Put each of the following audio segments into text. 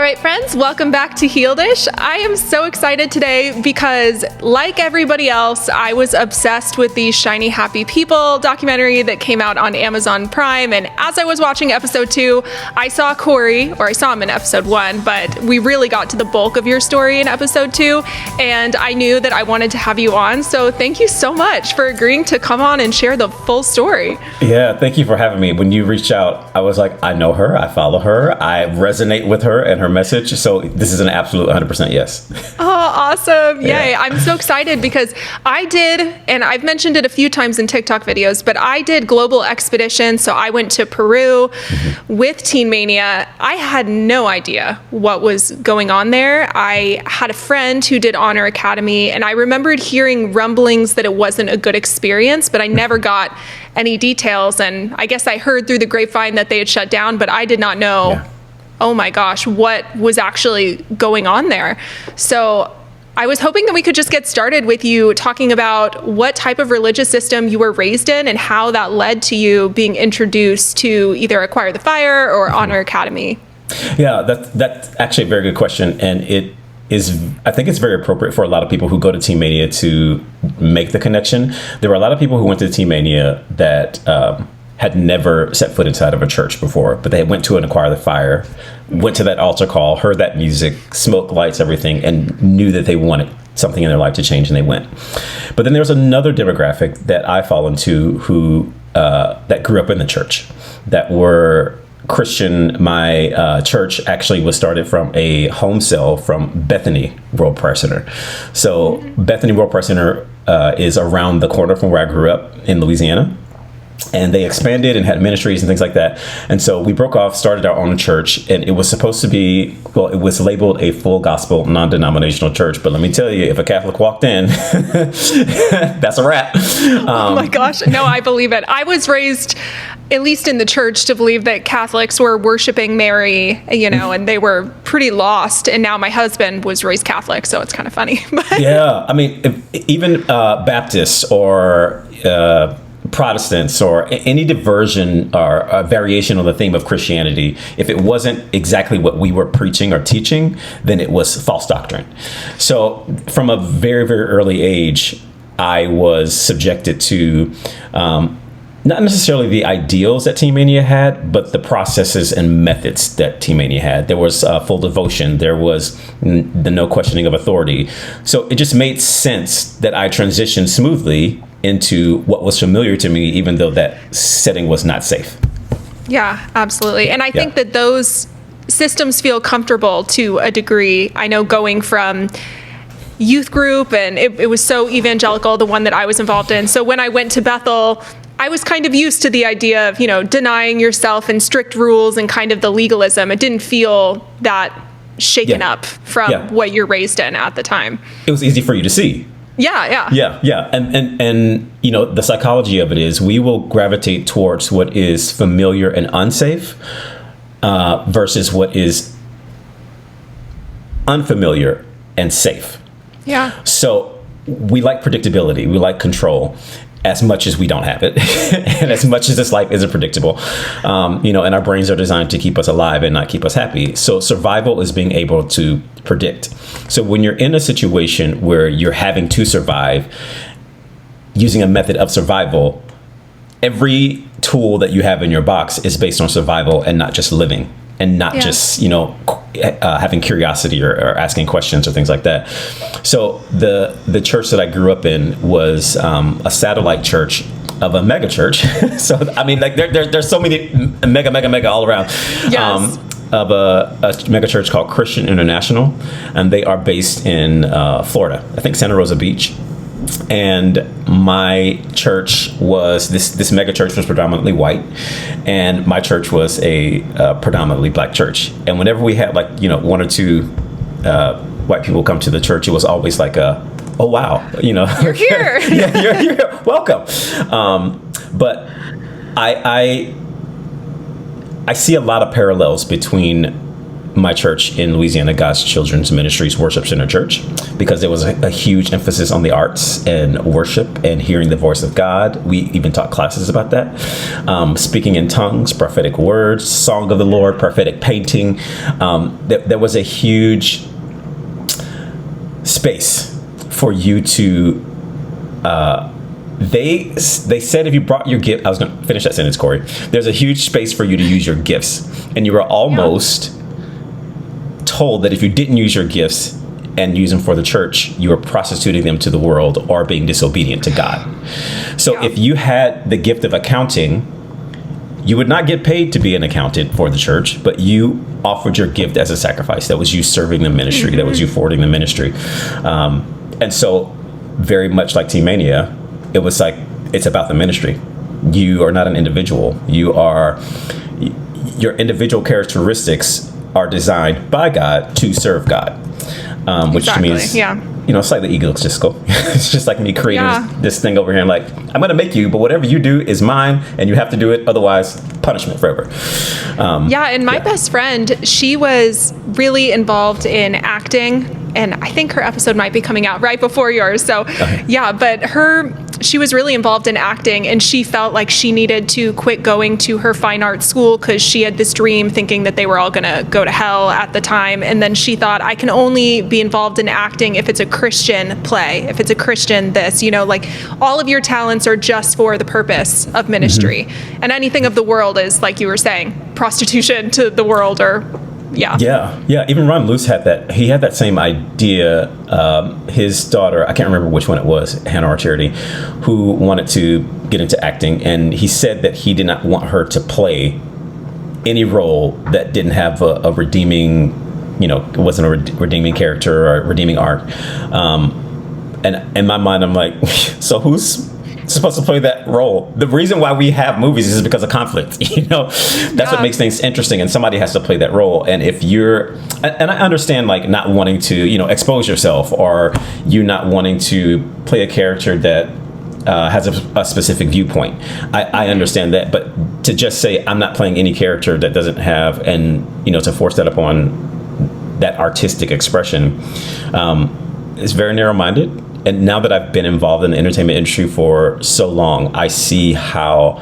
right, friends, welcome back to Healedish. I am so excited today because, like everybody else, I was obsessed with the Shiny Happy People documentary that came out on Amazon Prime. And as I was watching episode 2, I saw Corey, or I saw him in episode 1, but we really got to the bulk of your story in episode 2. And I knew that I wanted to have you on. So thank you so much for agreeing to come on and share the full story. Yeah, thank you for having me. When you reached out, I was like, I know her, I follow her, I resonate with her and her message. So this is an absolute 100% yes. Oh, awesome. Yay. Yeah. I'm so excited because I did, and I've mentioned it a few times in TikTok videos, but I did global expedition. So I went to Peru with Teen Mania. I had no idea what was going on there. I had a friend who did Honor Academy, and I remembered hearing rumblings that it wasn't a good experience, but I never got any details. And I guess I heard through the grapevine that they had shut down, but I did not know. Yeah. Oh my gosh, what was actually going on there? So I was hoping that we could just get started with you talking about what type of religious system you were raised in and how that led to you being introduced to either Acquire the Fire or Honor Academy. Yeah, that's actually a very good question. And I think it's very appropriate for a lot of people who go to Teen Mania to make the connection. There were a lot of people who went to Teen Mania that had never set foot inside of a church before, but they went to an Acquire the Fire, went to that altar call, heard that music, smoke, lights, everything, and knew that they wanted something in their life to change, and they went. But then there's another demographic that I fall into who that grew up in the church, that were Christian. My church actually was started from a home cell from Bethany World Prayer Center. So Bethany World Prayer Center is around the corner from where I grew up in Louisiana. And they expanded and had ministries and things like that. And so we broke off, started our own church, and it was supposed to be, well, it was labeled a full gospel, non-denominational church. But let me tell you, if a Catholic walked in, that's a wrap. Oh my gosh. No, I believe it. I was raised, at least in the church, to believe that Catholics were worshiping Mary, and they were pretty lost. And now my husband was raised Catholic, so it's kind of funny. Yeah. I mean, even Baptists or Protestants or any diversion or a variation on the theme of Christianity, if it wasn't exactly what we were preaching or teaching, then it was false doctrine. So from a very, very early age, I was subjected to not necessarily the ideals that Teen Mania had, but the processes and methods that Teen Mania had. There was full devotion. There was the no questioning of authority. So it just made sense that I transitioned smoothly into what was familiar to me, even though that setting was not safe. Yeah, absolutely. And I think that those systems feel comfortable to a degree. I know going from youth group, and it was so evangelical, the one that I was involved in. So when I went to Bethel, I was kind of used to the idea of, denying yourself and strict rules and kind of the legalism. It didn't feel that shaken up from what you're raised in at the time. It was easy for you to see. Yeah. And the psychology of it is we will gravitate towards what is familiar and unsafe versus what is unfamiliar and safe. Yeah. So we like predictability. We like control as much as we don't have it. And as much as this life isn't predictable, and our brains are designed to keep us alive and not keep us happy. So survival is being able to predict. So when you're in a situation where you're having to survive using a method of survival, every tool that you have in your box is based on survival and not just living and not just, having curiosity or asking questions or things like that. So the church that I grew up in was a satellite church of a mega church. So, I mean, like there's so many mega all around. Yes. Of a mega church called Christian International, and they are based in Florida, I think Santa Rosa Beach. And my church was this mega church was predominantly white, and my church was a predominantly black church. And whenever we had one or two white people come to the church, it was always like oh wow, you're here. Yeah, you're here, welcome. But I see a lot of parallels between my church in Louisiana, God's Children's Ministries Worship Center Church, because there was a huge emphasis on the arts and worship and hearing the voice of God. We even taught classes about that. Speaking in tongues, prophetic words, song of the Lord, prophetic painting. There was a huge space for you to they said if you brought your gift, I was going to finish that sentence, Corey. There's a huge space for you to use your gifts, and you were almost told that if you didn't use your gifts and use them for the church, you were prostituting them to the world or being disobedient to God. So if you had the gift of accounting, you would not get paid to be an accountant for the church, but you offered your gift as a sacrifice. That was you serving the ministry. Mm-hmm. That was you forwarding the ministry. And so very much like Team Mania, it was like, it's about the ministry. You are not an individual. Your individual characteristics are designed by God to serve God, which to me is, slightly egotistical. It's just like me creating this thing over here. I'm like, I'm going to make you, but whatever you do is mine, and you have to do it. Otherwise, punishment forever. And my best friend, she was really involved in acting, and I think her episode might be coming out right before yours. So, she was really involved in acting, and she felt like she needed to quit going to her fine arts school because she had this dream thinking that they were all going to go to hell at the time. And then she thought, I can only be involved in acting if it's a Christian play, if it's a Christian this, like all of your talents are just for the purpose of ministry. Mm-hmm. And anything of the world is, like you were saying, prostitution to the world or even Ron Luce had that. He had that same idea. His daughter, I can't remember which one it was, Hannah or Charity, who wanted to get into acting, and he said that he did not want her to play any role that didn't have a redeeming, it wasn't a redeeming character or a redeeming arc. And in my mind, I'm like, so who's supposed to play that role? The reason why we have movies is because of conflict. That's what makes things interesting, and somebody has to play that role. And if and I understand like not wanting to expose yourself, or you not wanting to play a character that has a specific viewpoint. I understand that, but to just say I'm not playing any character that doesn't have, and to force that upon that artistic expression is very narrow-minded. And now that I've been involved in the entertainment industry for so long, I see how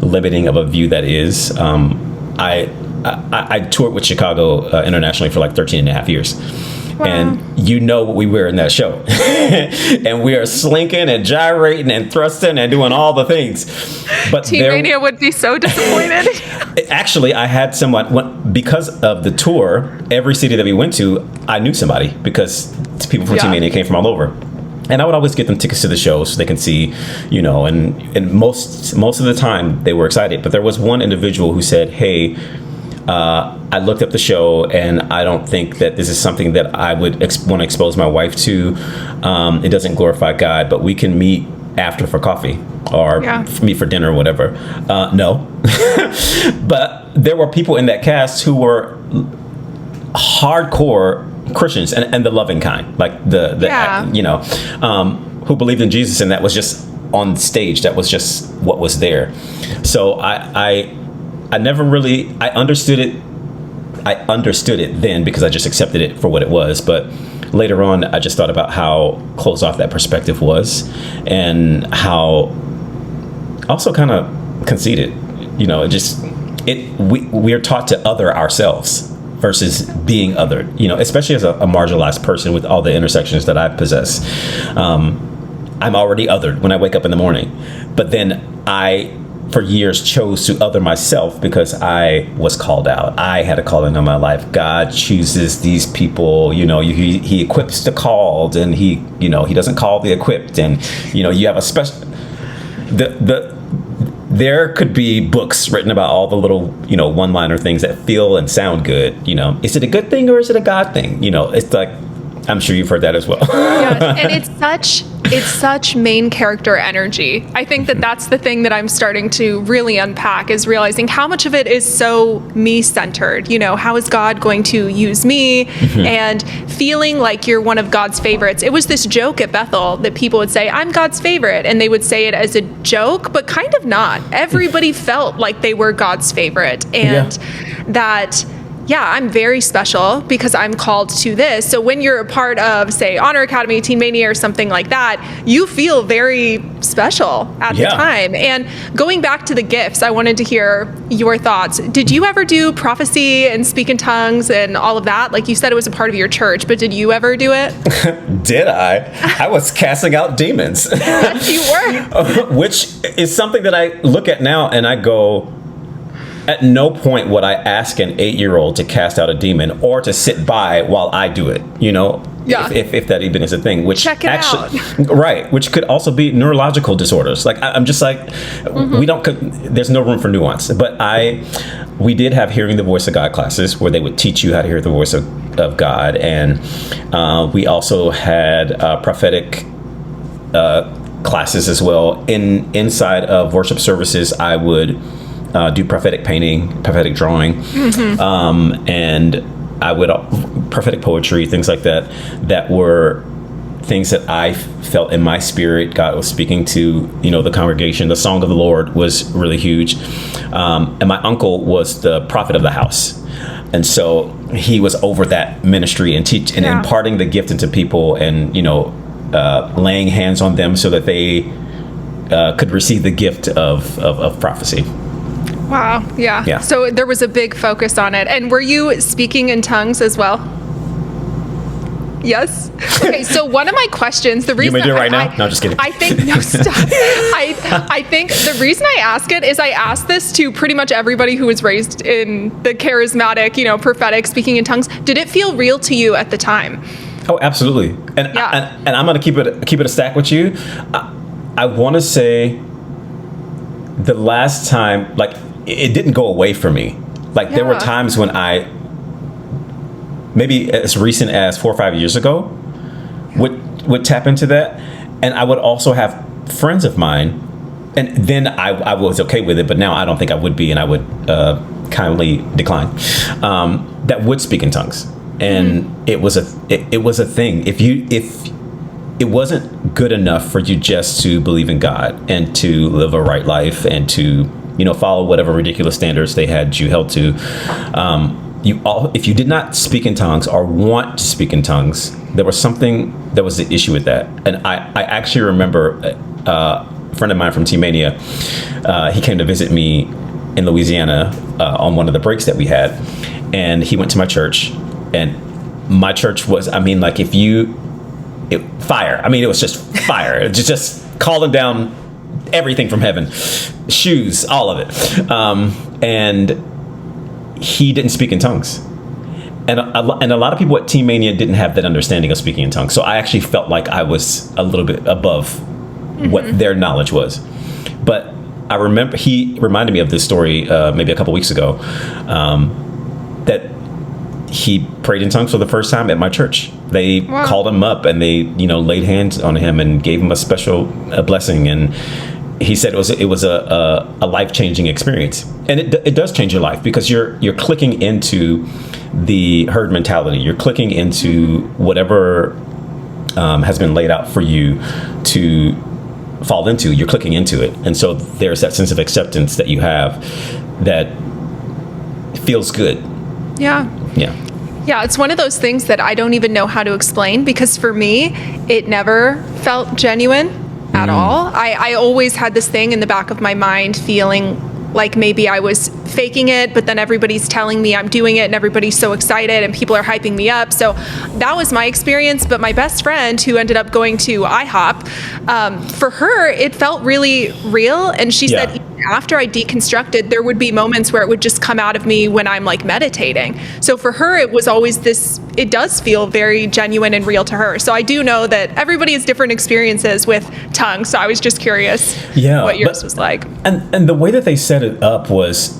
limiting of a view that is. I toured with Chicago internationally for like 13 and a half years. Wow. And what we were in that show. And we are slinking and gyrating and thrusting and doing all the things. But Team Mania would be so disappointed. Actually, I had someone, because of the tour, every city that we went to, I knew somebody, because people from Team Mania came from all over. And I would always get them tickets to the show so they can see, and most of the time they were excited. But there was one individual who said, hey, I looked up the show, and I don't think that this is something that I would want to expose my wife to. It doesn't glorify God, but we can meet after for coffee or meet for dinner or whatever. No. But there were people in that cast who were hardcore Christians and the loving kind, like who believed in Jesus, and that was just on stage. That was just what was there. So I never really understood it. I understood it then because I just accepted it for what it was. But later on, I just thought about how closed off that perspective was, and how also kind of conceited. We are taught to other ourselves versus being othered, especially as a marginalized person with all the intersections that I possess. I'm already othered when I wake up in the morning. But then I, for years, chose to other myself because I was called out. I had a calling on my life. God chooses these people, he equips the called, and he doesn't call the equipped. And, you have a special, there could be books written about all the little, one-liner things that feel and sound good. Is it a good thing or is it a God thing? It's like, I'm sure you've heard that as well. And it's such main character energy. I think that that's the thing that I'm starting to really unpack, is realizing how much of it is so me-centered. How is God going to use me? Mm-hmm. And feeling like you're one of God's favorites. It was this joke at Bethel that people would say, I'm God's favorite. And they would say it as a joke, but kind of not. Everybody felt like they were God's favorite. And that yeah, I'm very special because I'm called to this. So when you're a part of, say, Honor Academy, Teen Mania, or something like that, you feel very special at the time. And going back to the gifts, I wanted to hear your thoughts. Did you ever do prophecy and speak in tongues and all of that? Like you said, it was a part of your church, but did you ever do it? Did I? I was casting out demons. Yes, you were. Which is something that I look at now and I go, at no point would I ask an 8-year-old to cast out a demon or to sit by while I do it, you know? Yeah. If that even is a thing, which check it out. Right, which could also be neurological disorders. Like I'm just like, there's no room for nuance. But we did have hearing the voice of God classes where they would teach you how to hear the voice of God, and we also had prophetic classes as well. Inside of worship services, I would do prophetic painting, prophetic drawing, and I would prophetic poetry, things like that. That were things that I felt in my spirit God was speaking to, the congregation. The song of the Lord was really huge, and my uncle was the prophet of the house, and so he was over that ministry and imparting the gift into people, and laying hands on them so that they could receive the gift of prophecy. Wow. Yeah. So there was a big focus on it. And were you speaking in tongues as well? Yes. Okay. So one of my questions, the reason you may do it right now. No, just kidding. I think no stop. I think the reason I ask it is I asked this to pretty much everybody who was raised in the charismatic, prophetic, speaking in tongues. Did it feel real to you at the time? Oh, absolutely. And I'm going to keep it a stack with you. I want to say the last time, like, it didn't go away from me. Like there were times when I, maybe as recent as 4 or 5 years ago, would tap into that. And I would also have friends of mine, and then I was okay with it, but now I don't think I would be, and I would kindly decline, that would speak in tongues. And it was a thing. If it wasn't good enough for you just to believe in God and to live a right life and to follow whatever ridiculous standards they had you held to. If you did not speak in tongues or want to speak in tongues, there was the issue with that. And I actually remember a friend of mine from Teen Mania, he came to visit me in Louisiana on one of the breaks that we had. And he went to my church, and my church was, fire. I mean, it was just fire. just calling down everything from heaven, shoes, all of it. And he didn't speak in tongues. And a lot of people at Teen Mania didn't have that understanding of speaking in tongues. So I actually felt like I was a little bit above what their knowledge was. But I remember he reminded me of this story maybe a couple weeks ago, that he prayed in tongues for the first time at my church. They called him up and they, laid hands on him and gave him a special blessing. And he said it was a life-changing experience. And it does change your life because you're clicking into the herd mentality. You're clicking into whatever has been laid out for you to fall into. You're clicking into it. And so there's that sense of acceptance that you have that feels good. Yeah. Yeah, it's one of those things that I don't even know how to explain, because for me, it never felt genuine at all. I always had this thing in the back of my mind feeling like maybe I was faking it, but then everybody's telling me I'm doing it and everybody's so excited and people are hyping me up. So that was my experience. But my best friend, who ended up going to IHOP, for her, it felt really real. And she said, even after I deconstructed, there would be moments where it would just come out of me when I'm like meditating. So for her, it was always this, it does feel very genuine and real to her. So I do know that everybody has different experiences with tongues. So I was just curious what yours was like. And the way that they set it up was,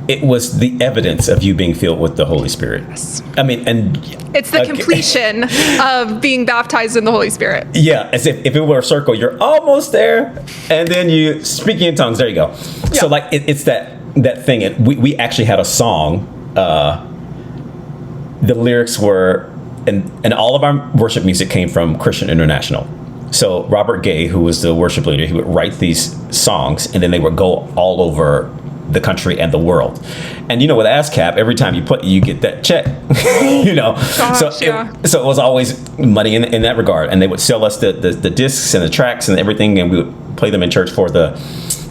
it was the evidence of you being filled with the Holy Spirit. Yes. I mean, and it's the completion of being baptized in the Holy Spirit. Yeah, as if it were a circle, you're almost there, and then you speaking in tongues. There you go. Yeah. So like it's that thing. And we actually had a song. The lyrics were, and all of our worship music came from Christian International. So Robert Gay, who was the worship leader, he would write these songs, and then they would go all over the country and the world. And with ASCAP, every time you get that check, Gosh, so it was always money in that regard. And they would sell us the discs and the tracks and everything, and we would play them in church for the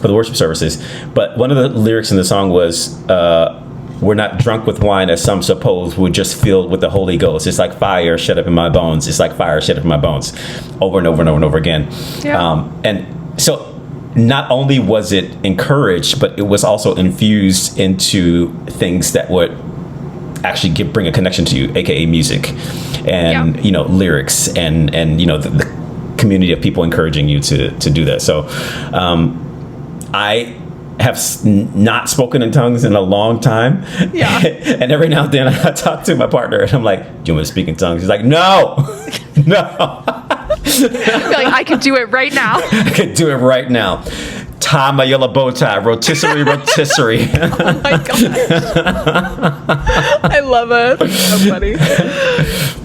worship services. But one of the lyrics in the song was, we're not drunk with wine as some suppose, we're just filled with the Holy Ghost. It's like fire shut up in my bones. It's like fire shut up in my bones, over and over and over and over again. And so not only was it encouraged, but it was also infused into things that would actually bring a connection to you, aka music, and lyrics, and the community of people encouraging you to do that. So I have not spoken in tongues in a long time. Yeah. And every now and then I talk to my partner and I'm like, do you want to speak in tongues? He's like, no. Like, I could do it right now. I could do it right now. Tie my yellow bow tie, rotisserie, rotisserie. Oh my gosh. I love it. That's so funny.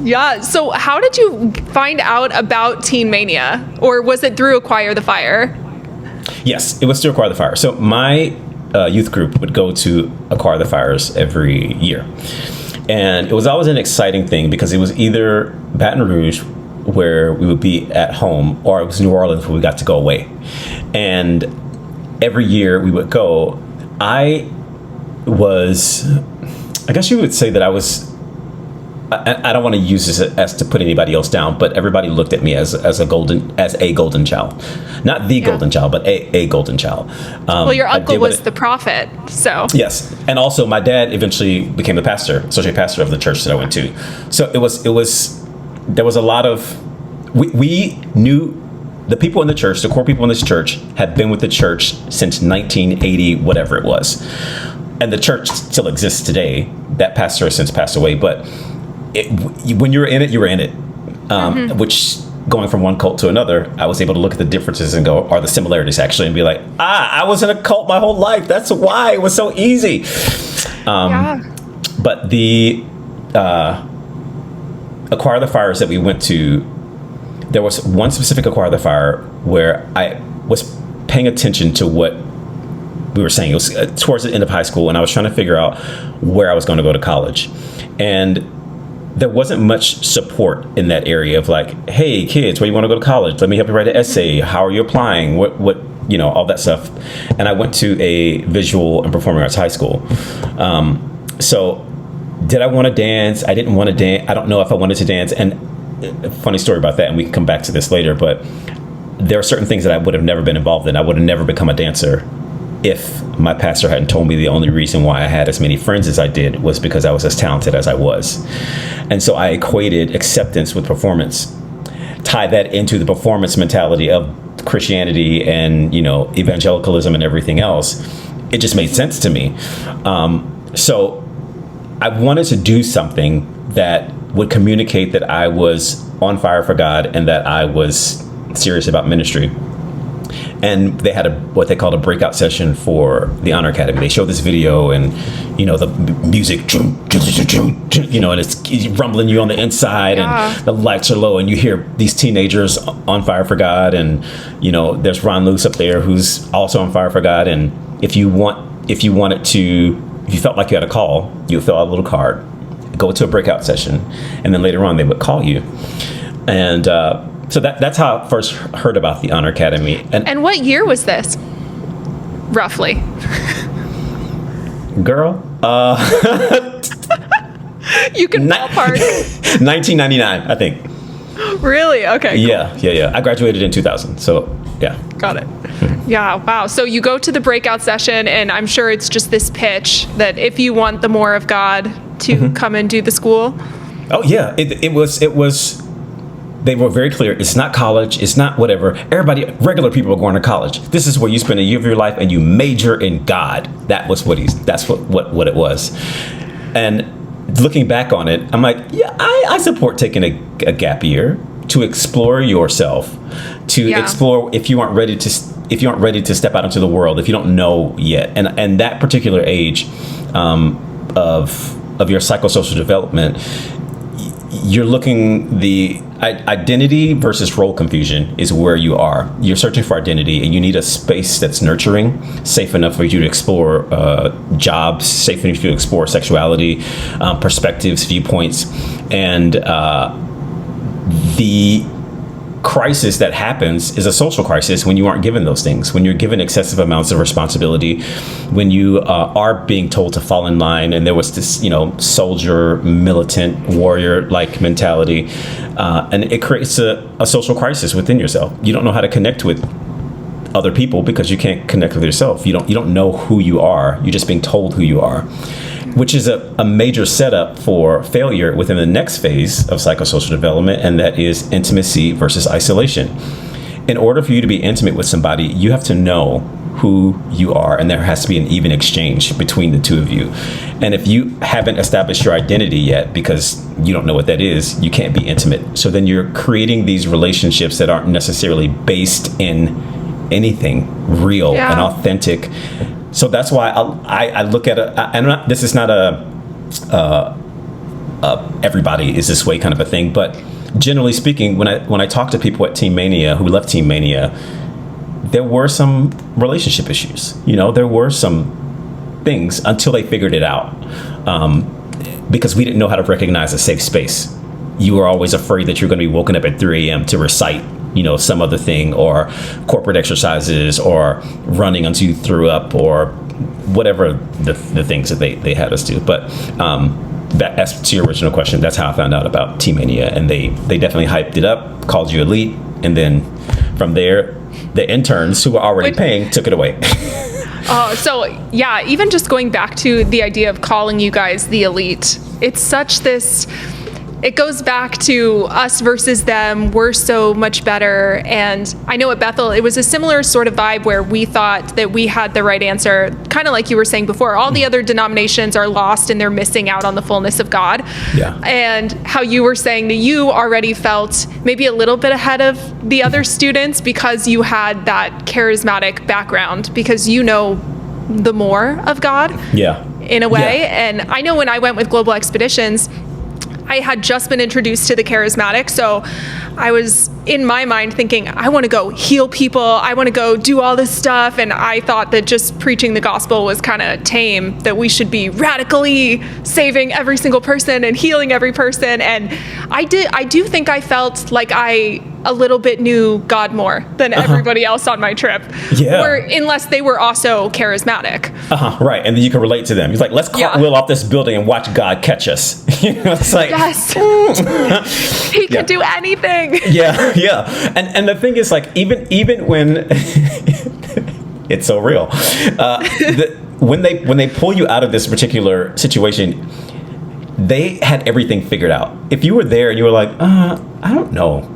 Yeah. So how did you find out about Teen Mania? Or was it through Acquire the Fire? Yes, it was through Acquire the Fire. So my youth group would go to Acquire the Fires every year. And it was always an exciting thing because it was either Baton Rouge, where we would be at home, or it was New Orleans where we got to go away. And every year we would go. I guess you would say that I don't want to use this as to put anybody else down, but everybody looked at me as a golden child, not the golden child, but a golden child. Well, your uncle was the prophet, so. Yes. And also my dad eventually became the pastor, associate pastor of the church that I went to. So there was a lot of, we knew the people in the church, the core people in this church had been with the church since 1980, whatever it was. And the church still exists today. That pastor has since passed away, but when you were in it, you were in it. Which, going from one cult to another, I was able to look at the differences and go, are the similarities actually, and be like, I was in a cult my whole life. That's why it was so easy. But the Acquire the Fires that we went to, there was one specific Acquire the Fire where I was paying attention to what we were saying. It was towards the end of high school, and I was trying to figure out where I was going to go to college. And there wasn't much support in that area of like, hey, kids, where you want to go to college? Let me help you write an essay. How are you applying? What all that stuff. And I went to a visual and performing arts high school. So did I want to dance? I didn't want to dance. I don't know if I wanted to dance. And a funny story about that, and we can come back to this later, but there are certain things that I would have never been involved in. I would have never become a dancer if my pastor hadn't told me the only reason why I had as many friends as I did was because I was as talented as I was. And so I equated acceptance with performance, tie that into the performance mentality of Christianity and, evangelicalism and everything else. It just made sense to me. So I wanted to do something that would communicate that I was on fire for God and that I was serious about ministry. And they had what they called a breakout session for the Honor Academy. They showed this video and, the music, and it's rumbling you on the inside and the lights are low and you hear these teenagers on fire for God. And, there's Ron Luce up there who's also on fire for God. And if you felt like you had a call, you would fill out a little card, go to a breakout session, and then later on they would call you. And, so that's how I first heard about the Honor Academy. And what year was this, roughly? Girl, you can ballpark. 1999, I think. Really? Okay. Cool. Yeah. I graduated in 2000, so yeah. Got it. Yeah. Wow. So you go to the breakout session, and I'm sure it's just this pitch that if you want the more of God to come and do the school. Oh yeah, it was. They were very clear. It's not college. It's not whatever. Regular people are going to college. This is where you spend a year of your life and you major in God. That's what it was. And looking back on it, I'm like, yeah, I support taking a gap year to explore yourself, to explore if you aren't ready to step out into the world, if you don't know yet. And that particular age of your psychosocial development, you're looking, the identity versus role confusion is where you are. You're searching for identity, and you need a space that's nurturing, safe enough for you to explore jobs, safe enough for you to explore sexuality, perspectives, viewpoints, and the crisis that happens is a social crisis when you aren't given those things, when you're given excessive amounts of responsibility, when you are being told to fall in line. And there was this, soldier, militant, warrior-like mentality, and it creates a social crisis within yourself. You don't know how to connect with other people because you can't connect with yourself. You don't know who you are. You're just being told who you are, which is a major setup for failure within the next phase of psychosocial development, and that is intimacy versus isolation. In order for you to be intimate with somebody, you have to know who you are, and there has to be an even exchange between the two of you. And if you haven't established your identity yet, because you don't know what that is, you can't be intimate. So then you're creating these relationships that aren't necessarily based in anything real and authentic. So that's why I look at it. This is not everybody is this way kind of a thing, but generally speaking, when I talk to people at Team Mania who left Team Mania, there were some relationship issues. There were some things until they figured it out, because we didn't know how to recognize a safe space. You were always afraid that you're going to be woken up at 3 a.m. to recite some other thing, or corporate exercises, or running until you threw up, or whatever the things that they had us do. But as to your original question, that's how I found out about Team Mania, and they definitely hyped it up, called you elite, and then from there, the interns who were already paying took it away. So yeah, even just going back to the idea of calling you guys the elite, it's such this. It goes back to us versus them. We're so much better. And I know at Bethel, it was a similar sort of vibe where we thought that we had the right answer. Kind of like you were saying before, all the other denominations are lost and they're missing out on the fullness of God. Yeah. And how you were saying that you already felt maybe a little bit ahead of the other students because you had that charismatic background, because you know the more of God in a way. Yeah. And I know when I went with Global Expeditions, I had just been introduced to the Charismatic, so I was in my mind thinking, I want to go heal people, I want to go do all this stuff, and I thought that just preaching the gospel was kind of tame, that we should be radically saving every single person and healing every person. And I do think I felt like I a little bit knew God more than everybody else on my trip. Yeah. Or unless they were also charismatic. Right. And then you can relate to them. He's like, let's cartwheel off this building and watch God catch us. It's like, yes. He could do anything. Yeah. And the thing is, like, even when it's so real, when they pull you out of this particular situation, they had everything figured out. If you were there and you were like, I don't know,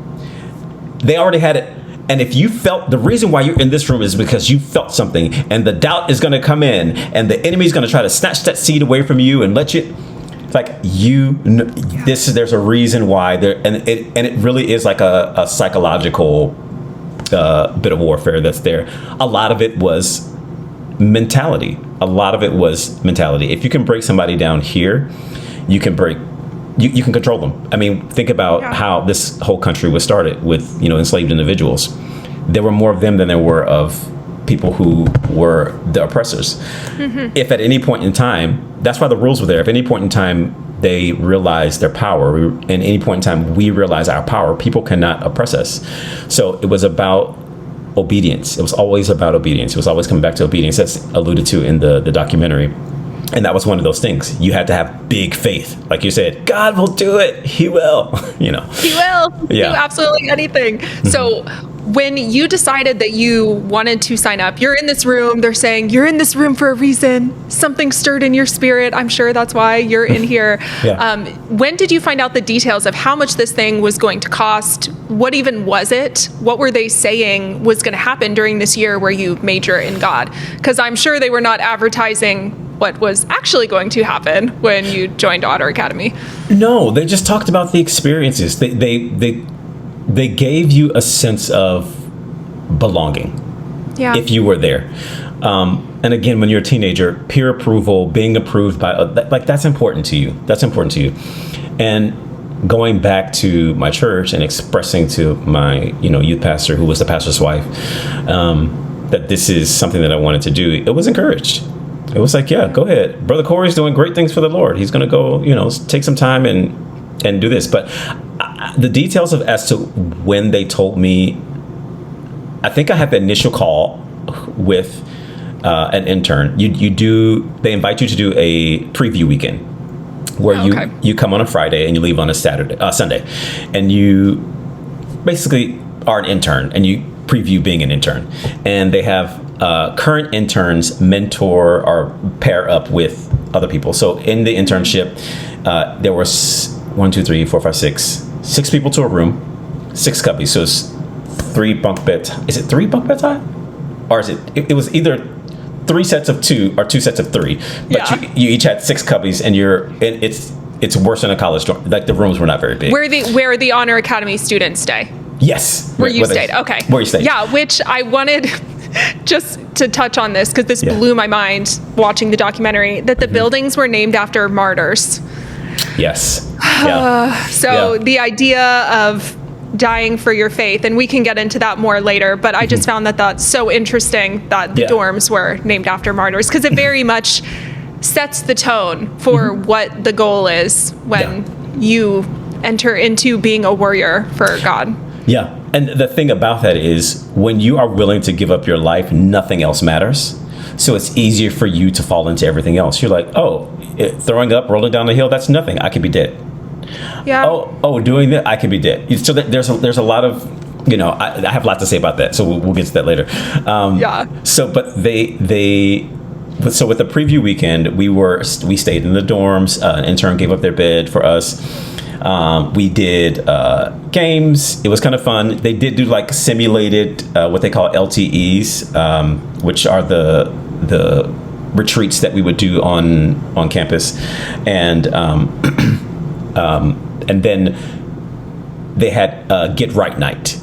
they already had it. And if you felt, the reason why you're in this room is because you felt something, and the doubt is going to come in, and the enemy is going to try to snatch that seed away from you and let you. It's like, there's a reason why there, and it really is like a psychological bit of warfare that's there. A lot of it was mentality. If you can break somebody down here, you can break. You can control them. I mean, think about how this whole country was started with, enslaved individuals. There were more of them than there were of people who were the oppressors. Mm-hmm. If at any point in time, that's why the rules were there. If at any point in time they realized their power, and any point in time we realize our power, people cannot oppress us. So it was about obedience. It was always about obedience. It was always coming back to obedience. That's alluded to in the documentary. And that was one of those things. You had to have big faith. Like you said, God will do it. He will. He will do absolutely anything. Mm-hmm. So when you decided that you wanted to sign up, you're in this room. They're saying, you're in this room for a reason. Something stirred in your spirit. I'm sure that's why you're in here. When did you find out the details of how much this thing was going to cost? What even was it? What were they saying was going to happen during this year where you major in God? Because I'm sure they were not advertising what was actually going to happen when you joined Otter Academy. No, they just talked about the experiences. They gave you a sense of belonging if you were there. And again, when you're a teenager, peer approval, being approved by, that's important to you. And going back to my church and expressing to my, youth pastor, who was the pastor's wife, that this is something that I wanted to do, it was encouraged. It was like, yeah, go ahead. Brother Corey's doing great things for the Lord. He's going to go, take some time and do this. But the details of as to when they told me, I think I had the initial call with an intern. They invite you to do a preview weekend where you come on a Friday and you leave on a Sunday, and you basically are an intern and you preview being an intern. And they have current interns mentor or pair up with other people. So in the internship, there was 6 people to a room, 6 cubbies. So it's 3 bunk beds. Is it 3 bunk beds high? Or is it was either 3 sets of 2 or 2 sets of 3, but you each had 6 cubbies, and it's worse than a college dorm. Like, the rooms were not very big. Where the Honor Academy students stay. Yes. Where you stayed. Okay. Where you stayed. Yeah, which I wanted just to touch on this, because this blew my mind watching the documentary, that the buildings were named after martyrs. Yes. The idea of dying for your faith, and we can get into that more later, but I just found that that's so interesting that the dorms were named after martyrs, because it very much sets the tone for what the goal is when you enter into being a warrior for God. Yeah. And the thing about that is, when you are willing to give up your life, nothing else matters. So it's easier for you to fall into everything else. You're like, throwing up, rolling down the hill, that's nothing. I could be dead. Yeah. Doing that, I could be dead. So there's a lot of, I have a lot to say about that. So we'll get to that later. So, but so with the preview weekend, we stayed in the dorms. An intern gave up their bed for us. We did games. It was kind of fun. They did do like simulated what they call LTEs, which are the retreats that we would do on campus, and then they had Get Right Night,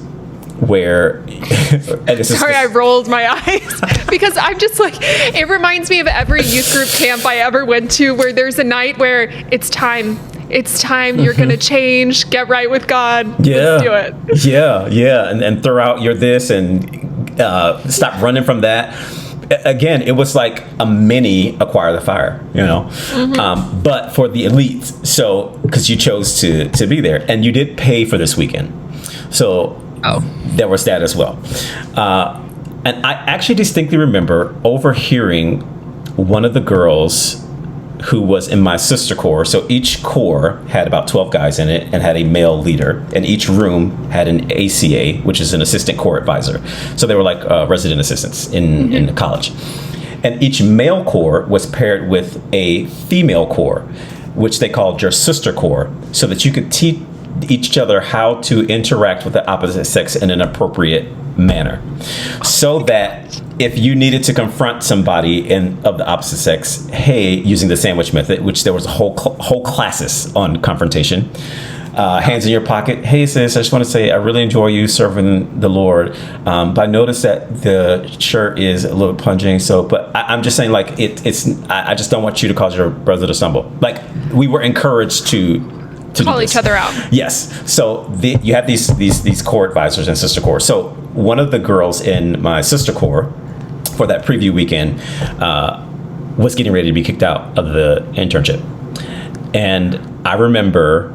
where I rolled my eyes because I'm just like, it reminds me of every youth group camp I ever went to, where there's a night where it's time, you're gonna change, get right with God. Let's do it. And throw out your this and stop running from that. Again, it was like a mini Acquire the Fire, but for the elite. So, because you chose to be there, and you did pay for this weekend, so there was that as well. And I actually distinctly remember overhearing one of the girls who was in my sister corps. So each corps had about 12 guys in it and had a male leader, and each room had an ACA, which is an assistant corps advisor. So they were like resident assistants in the college. And each male corps was paired with a female corps, which they called your sister corps, so that you could teach each other how to interact with the opposite sex in an appropriate manner, so that if you needed to confront somebody of the opposite sex, using the sandwich method, which there was a whole classes on confrontation, hands in your pocket. Hey sis, I just want to say I really enjoy you serving the Lord, but I noticed that the shirt is a little plunging. So, but I'm just saying, like, I just don't want you to cause your brother to stumble. Like, we were encouraged to call each other out. Yes. So you have these corps advisors and sister corps. So one of the girls in my sister corps for that preview weekend was getting ready to be kicked out of the internship. And I remember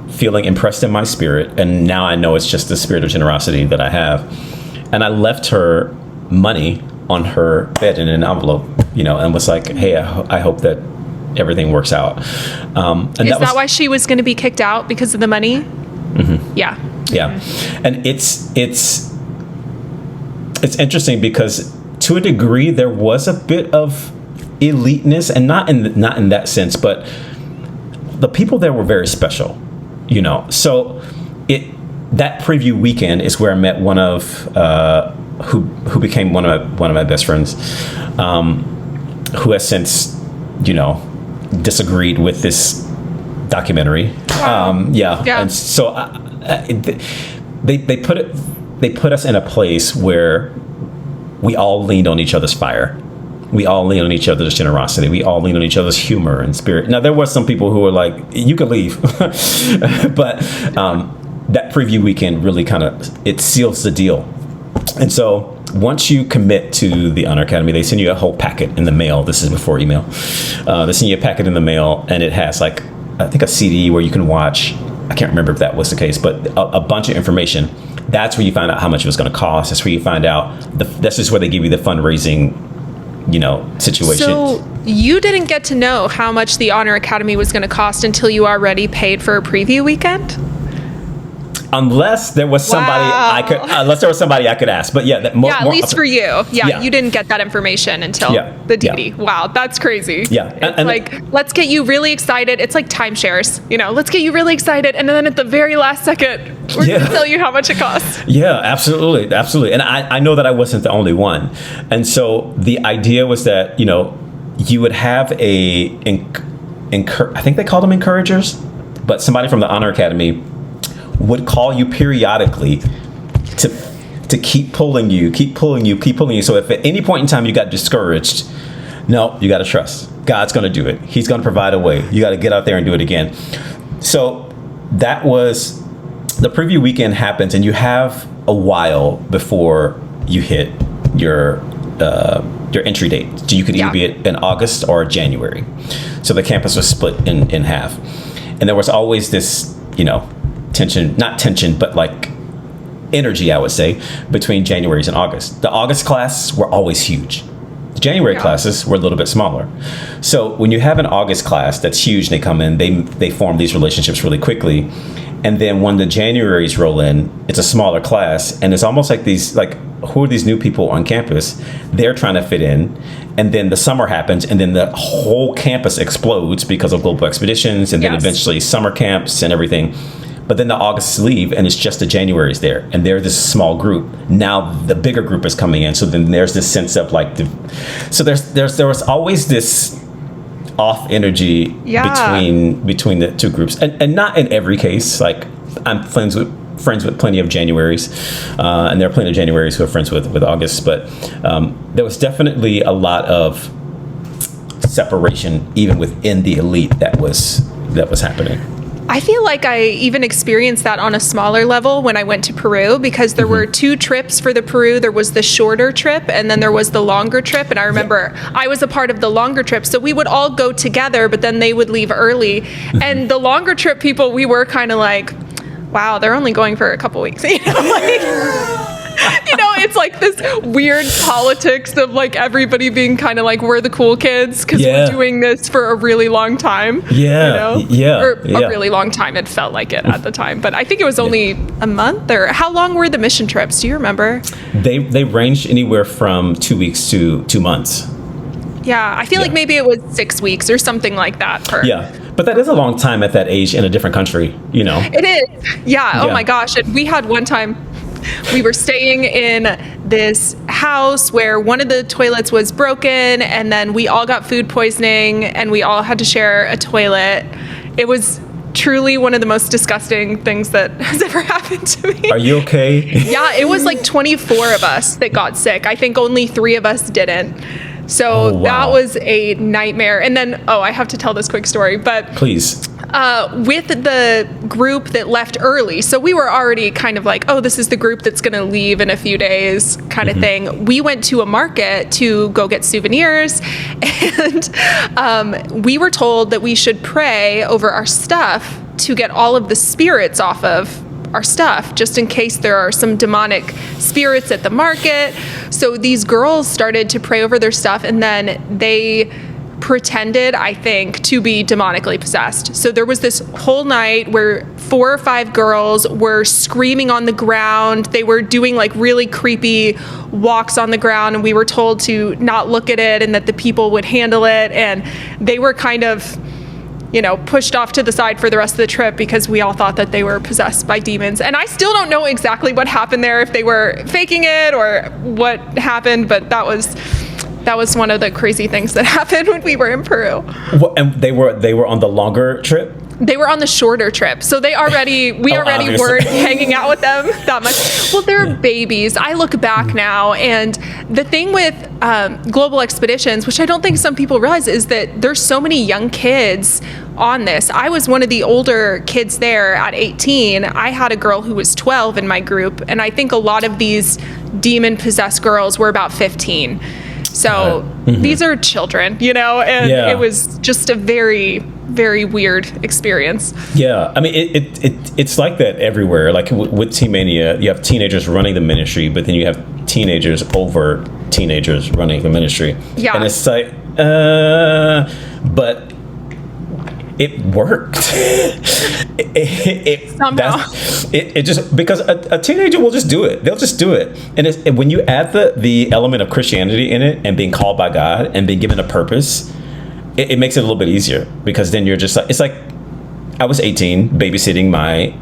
feeling impressed in my spirit, and now I know it's just the spirit of generosity that I have. And I left her money on her bed in an envelope, and was like, hey, I hope that everything works out. And is that why she was going to be kicked out, because of the money? Mm-hmm. Yeah. And it's interesting because to a degree there was a bit of eliteness, and not in that sense, but the people there were very special, So that preview weekend is where I met one of who became one of my best friends, who has since disagreed with this documentary. Wow. And so they put us in a place where we all leaned on each other's fire, We all lean on each other's generosity. We all lean on each other's humor and spirit. Now, there were some people who were like, you could leave. But that preview weekend really it seals the deal. And so once you commit to the Honor Academy, they send you a whole packet in the mail. This is before email. They send you a packet in the mail, and it has I think a CD where you can watch. I can't remember if that was the case, but a bunch of information. That's where you find out how much it was going to cost. That's where you find out. That's just where they give you the fundraising, situation. So you didn't get to know how much the Honor Academy was going to cost until you already paid for a preview weekend? Unless there was somebody I could ask. But yeah, at least for you. Yeah, you didn't get that information until the DD. Yeah. Wow, that's crazy. Yeah. And let's get you really excited. It's like timeshares, let's get you really excited. And then at the very last second, we're going to tell you how much it costs. Yeah, absolutely. Absolutely. And I know that I wasn't the only one. And so the idea was that, you would have I think they called them encouragers, but somebody from the Honor Academy would call you periodically to keep pulling you. So if at any point in time you got discouraged, no, you got to trust. God's going to do it. He's going to provide a way. You got to get out there and do it again. So that was the preview weekend happens, and you have a while before you hit your entry date. So you could either be in August or January. So the campus was split in half. And there was always this, not tension, but energy, I would say, between January's and August. The August classes were always huge. The January classes were a little bit smaller. So when you have an August class that's huge and they come in, they form these relationships really quickly. And then when the Januaries roll in, it's a smaller class. And it's almost like who are these new people on campus? They're trying to fit in. And then the summer happens, and then the whole campus explodes because of global expeditions, and then eventually summer camps and everything. But then the Augusts leave, and it's just the Januaries there, and they're this small group. Now the bigger group is coming in, so then there's this sense of there was always this off energy between the two groups, and not in every case. I'm friends with plenty of Januaries, and there are plenty of Januaries who are friends with August, but there was definitely a lot of separation even within the elite that was happening. I feel like I even experienced that on a smaller level when I went to Peru, because there were two trips for the Peru. There was the shorter trip, and then there was the longer trip. And I remember I was a part of the longer trip. So we would all go together, but then they would leave early. And the longer trip people, we were kind of like, wow, they're only going for a couple weeks. It's like this weird politics of everybody being kind of we're the cool kids because we're doing this for a really long time. A really long time. It felt like it at the time, but I think it was only a month. Or how long were the mission trips? Do you remember? They ranged anywhere from 2 weeks to 2 months. Yeah, I feel like maybe it was 6 weeks or something like that. But that is a long time at that age in a different country, It is. Yeah. Oh my gosh. And we had one time, we were staying in this house where one of the toilets was broken, and then we all got food poisoning and we all had to share a toilet. It was truly one of the most disgusting things that has ever happened to me. Are you okay? Yeah, it was 24 of us that got sick. I think only 3 of us didn't. So that was a nightmare. And then, I have to tell this quick story, but please. With the group that left early, so we were already kind of this is the group that's going to leave in a few days kind of thing. We went to a market to go get souvenirs, and we were told that we should pray over our stuff to get all of the spirits off of our stuff, just in case there are some demonic spirits at the market. So these girls started to pray over their stuff, and then they pretended, I think, to be demonically possessed. So there was this whole night where 4 or 5 girls were screaming on the ground. They were doing really creepy walks on the ground, and we were told to not look at it and that the people would handle it. And they were kind of pushed off to the side for the rest of the trip because we all thought that they were possessed by demons. And I still don't know exactly what happened there, if they were faking it or what happened, but that was one of the crazy things that happened when we were in Peru. And they were on the longer trip? They were on the shorter trip, so we already weren't hanging out with them that much. Well, they're babies. I look back now, and the thing with global expeditions, which I don't think some people realize, is that there's so many young kids on this. I was one of the older kids there at 18. I had a girl who was 12 in my group, and I think a lot of these demon-possessed girls were about 15. So these are children, and it was just a very, very weird experience. Yeah, I mean, it's like that everywhere. Like with Team Mania, you have teenagers running the ministry, but then you have teenagers over teenagers running the ministry. Yeah. And it's like, but it worked. It just, because a teenager will just do it. They'll just do it. And when you add the element of Christianity in it and being called by God and being given a purpose, it makes it a little bit easier, because then you're just like, it's like I was 18 babysitting my,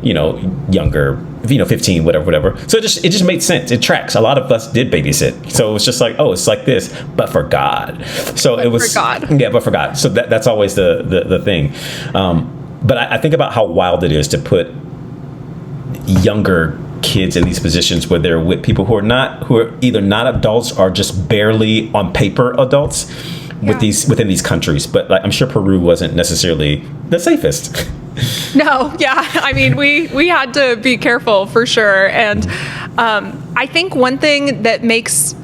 younger, 15, whatever. So it just made sense. It tracks. A lot of us did babysit. So it was just like, oh, it's like this, but for God. So it was, for God. Yeah, but for God. So that's always the thing. But I think about how wild it is to put younger kids in these positions where they're with people who are either not adults or just barely on paper adults within these countries. But I'm sure Peru wasn't necessarily the safest. No, yeah. I mean, we had to be careful for sure. And I think one thing that makes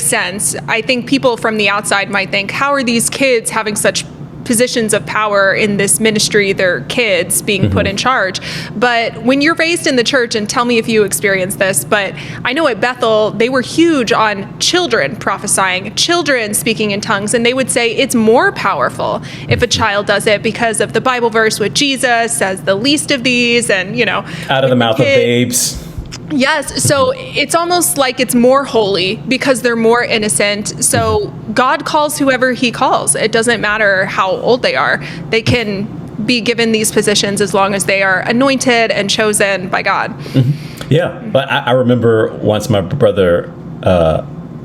sense, I think people from the outside might think, how are these kids having such positions of power in this ministry? They're kids being put in charge. But when you're raised in the church, and tell me if you experience this, but I know at Bethel, they were huge on children prophesying, children speaking in tongues, and they would say it's more powerful if a child does it because of the Bible verse with Jesus says the least of these, and, out of the mouth of babes. Yes. So it's almost like it's more holy because they're more innocent. So God calls whoever he calls. It doesn't matter how old they are. They can be given these positions as long as they are anointed and chosen by God. Mm-hmm. Yeah. But I remember once my brother,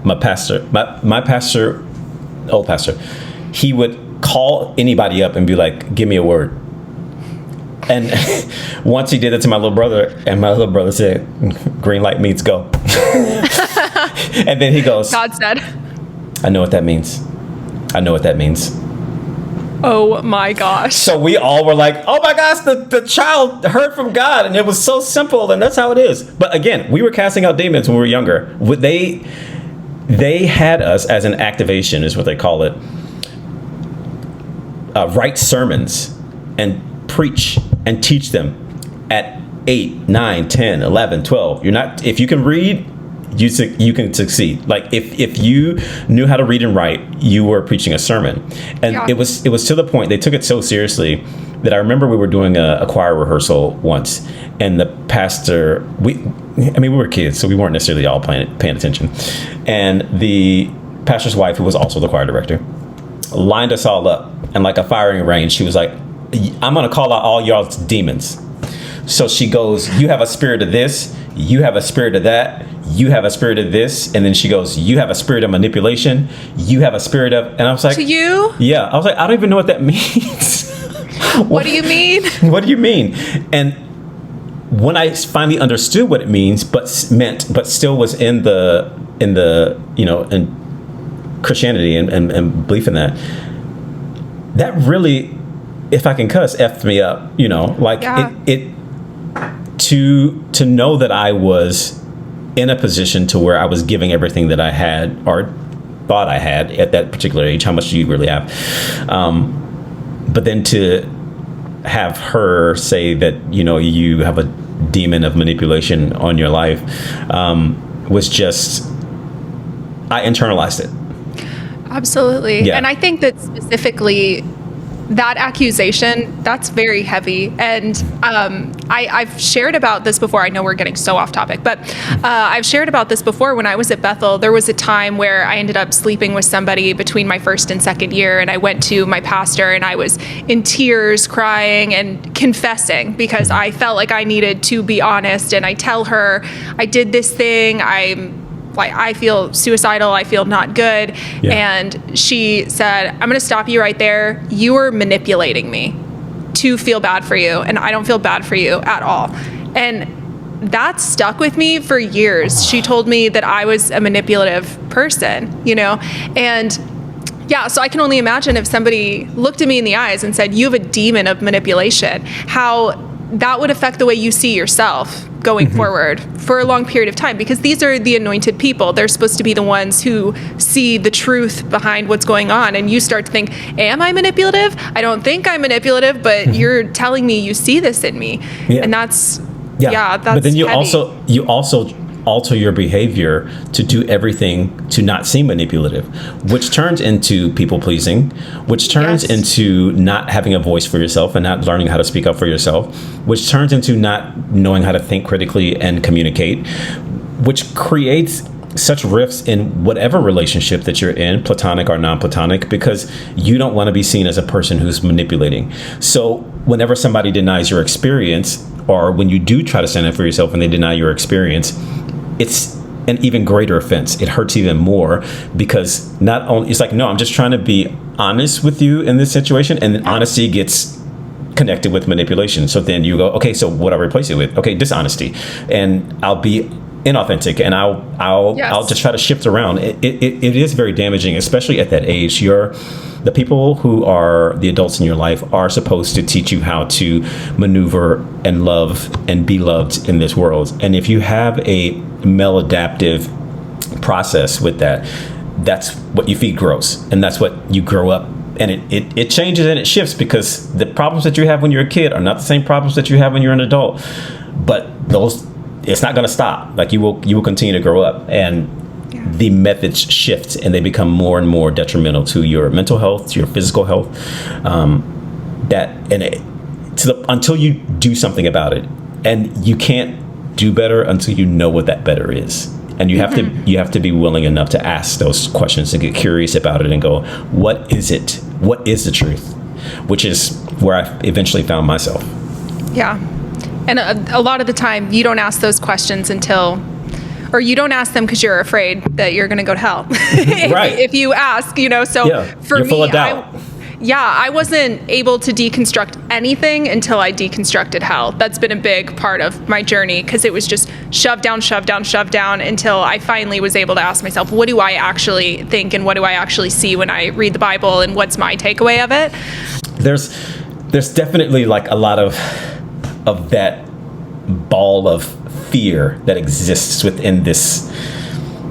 my pastor, old pastor, he would call anybody up and be like, give me a word. And once he did it to my little brother, and my little brother said, green light means go. And then he goes, God said, I know what that means. I know what that means. Oh my gosh. So we all were like, oh my gosh, the child heard from God, and it was so simple, and that's how it is. But again, we were casting out demons when we were younger. They had us as an activation, is what they call it, write sermons and preach and teach them at 8, 9, 10, 11, 12. If you can read, you can succeed. Like if you knew how to read and write, you were preaching a sermon. And it was to the point, they took it so seriously that I remember we were doing a choir rehearsal once, and the pastor, we were kids, so we weren't necessarily all paying attention. And the pastor's wife, who was also the choir director, lined us all up, and like a firing range, she was like, I'm going to call out all y'all's demons. So she goes, you have a spirit of this, you have a spirit of that, you have a spirit of this. And then she goes, you have a spirit of manipulation, you have a spirit of, and I was like, to you? Yeah. I was like, I don't even know what that means. What do you mean? What do you mean? And when I finally understood what it means, but still was in Christianity and belief in that really, if I can cuss, effed me up, to know that I was in a position to where I was giving everything that I had or thought I had at that particular age. How much do you really have? But then to have her say that, you have a demon of manipulation on your life, was just, I internalized it. Absolutely. Yeah. And I think that specifically that accusation, that's very heavy. And I've shared about this before. I know we're getting so off topic, but I've shared about this before. When I was at Bethel, there was a time where I ended up sleeping with somebody between my first and second year. And I went to my pastor and I was in tears, crying and confessing because I felt like I needed to be honest. And I tell her, I did this thing. I feel suicidal. I feel not good. Yeah. And she said, I'm going to stop you right there. You were manipulating me to feel bad for you, and I don't feel bad for you at all. And that stuck with me for years. She told me that I was a manipulative person, and yeah, so I can only imagine if somebody looked at me in the eyes and said, you have a demon of manipulation, how that would affect the way you see yourself going forward for a long period of time, because these are the anointed people. They're supposed to be the ones who see the truth behind what's going on. And you start to think, am I manipulative? I don't think I'm manipulative, but you're telling me you see this in me. Yeah. And that's but then you heavy. also alter your behavior to do everything to not seem manipulative, which turns into people pleasing, which turns into not having a voice for yourself and not learning how to speak up for yourself, which turns into not knowing how to think critically and communicate, which creates such rifts in whatever relationship that you're in, platonic or non-platonic, because you don't want to be seen as a person who's manipulating. So whenever somebody denies your experience, or when you do try to stand up for yourself and they deny your experience, it's an even greater offense. It hurts even more, because not only it's like, no, I'm just trying to be honest with you in this situation, and then honesty gets connected with manipulation. So then you go, okay, so what do I replace it with? Okay, dishonesty, and I'll be inauthentic, and I'll just try to shift around. It is very damaging, especially at that age. The people who are the adults in your life are supposed to teach you how to maneuver and love and be loved in this world. And if you have a maladaptive process with that, that's what you feed grows, and that's what you grow up. And it changes and it shifts, because the problems that you have when you're a kid are not the same problems that you have when you're an adult. But it's not going to stop. Like you will continue to grow up, and the methods shift, and they become more and more detrimental to your mental health, to your physical health. Until you do something about it, and you can't do better until you know what that better is. And you have to be willing enough to ask those questions and get curious about it and go, what is it? What is the truth? Which is where I eventually found myself. Yeah. And a lot of the time you don't ask those questions or you don't ask them because you're afraid that you're going to go to hell. Right. If you ask, so for you're me, full of doubt. I wasn't able to deconstruct anything until I deconstructed hell. That's been a big part of my journey, because it was just shoved down until I finally was able to ask myself, what do I actually think, and what do I actually see when I read the Bible, and what's my takeaway of it? There's definitely like a lot of that ball of fear that exists within this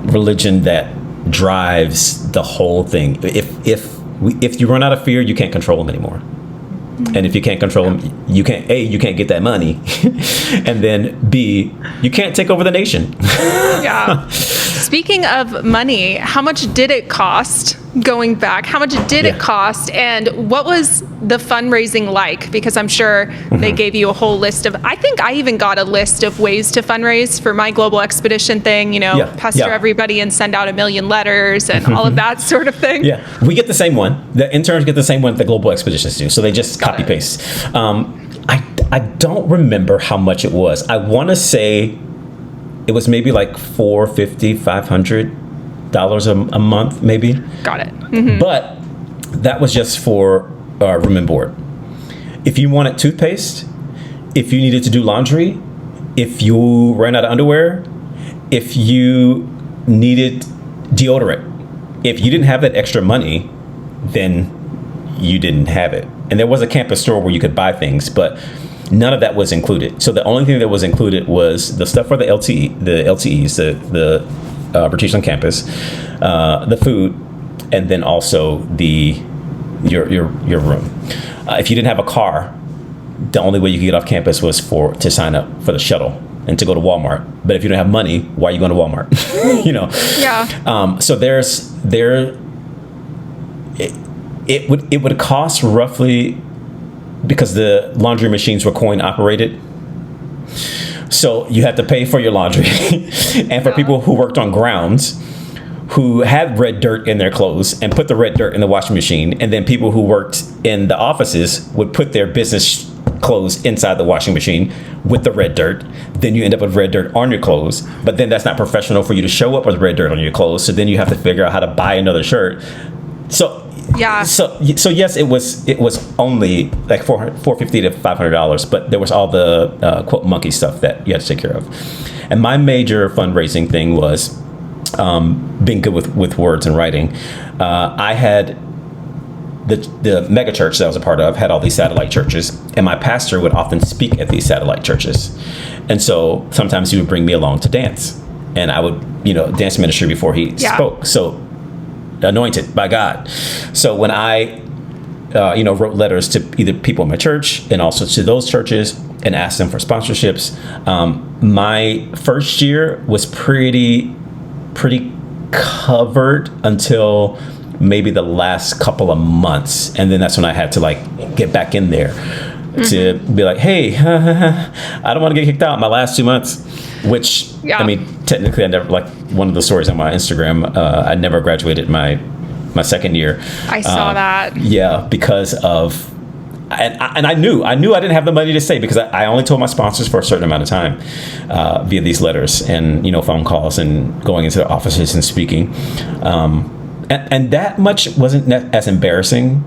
religion that drives the whole thing. If you run out of fear, you can't control them anymore. And if you can't control them, you can't get that money. And then B, you can't take over the nation. Yeah. Speaking of money, how much did it cost going back? How much did it cost? And what was the fundraising like? Because I'm sure they gave you a whole list of, I think I even got a list of ways to fundraise for my global expedition thing, pester everybody and send out 1 million letters and all of that sort of thing. Yeah, we get the same one. The interns get the same one that the global expeditions do. So they just copy paste. I don't remember how much it was. I want to say it was maybe like $450, $500 a month, maybe. Got it. Mm-hmm. But that was just for room and board. If you wanted toothpaste, if you needed to do laundry, if you ran out of underwear, if you needed deodorant, if you didn't have that extra money, then you didn't have it. And there was a campus store where you could buy things, but none of that was included. So the only thing that was included was the stuff for the LTEs, the British on campus, the food, and then also your room. If you didn't have a car, the only way you could get off campus was to sign up for the shuttle and to go to Walmart. But if you don't have money, why are you going to Walmart? Yeah. So it would cost roughly, because the laundry machines were coin operated. So you had to pay for your laundry. And for people who worked on grounds, who had red dirt in their clothes and put the red dirt in the washing machine. And then people who worked in the offices would put their business clothes inside the washing machine with the red dirt. Then you end up with red dirt on your clothes. But then that's not professional for you to show up with red dirt on your clothes. So then you have to figure out how to buy another shirt. So Yeah. So yes, it was only like $450 to $500, but there was all the quote monkey stuff that you had to take care of. And my major fundraising thing was being good with words and writing. I had the mega church that I was a part of had all these satellite churches, and my pastor would often speak at these satellite churches. And so sometimes he would bring me along to dance, and I would, dance ministry before he spoke. So anointed by God. So when I, wrote letters to either people in my church and also to those churches and asked them for sponsorships, my first year was pretty covered until maybe the last couple of months. And then that's when I had to get back in there to be like, hey, I don't want to get kicked out my last 2 months, which, I mean, technically I never, one of the stories on my Instagram, I never graduated my second year. I saw that. Yeah, because of, and I knew I didn't have the money to stay because I only told my sponsors for a certain amount of time via these letters and, phone calls and going into the offices and speaking. And that much wasn't as embarrassing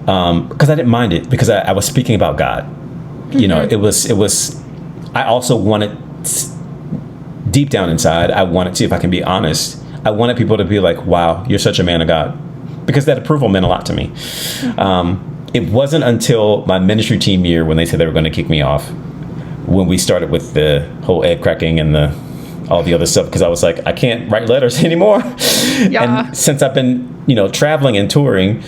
because I didn't mind it because I was speaking about God. It was, I also wanted, deep down inside, I wanted to, if I can be honest, I wanted people to be like, wow, you're such a man of God, because that approval meant a lot to me. It wasn't until my ministry team year when they said they were going to kick me off, when we started with the whole egg cracking and all the other stuff, because I was like, I can't write letters anymore. Yeah. And since I've been, traveling and touring,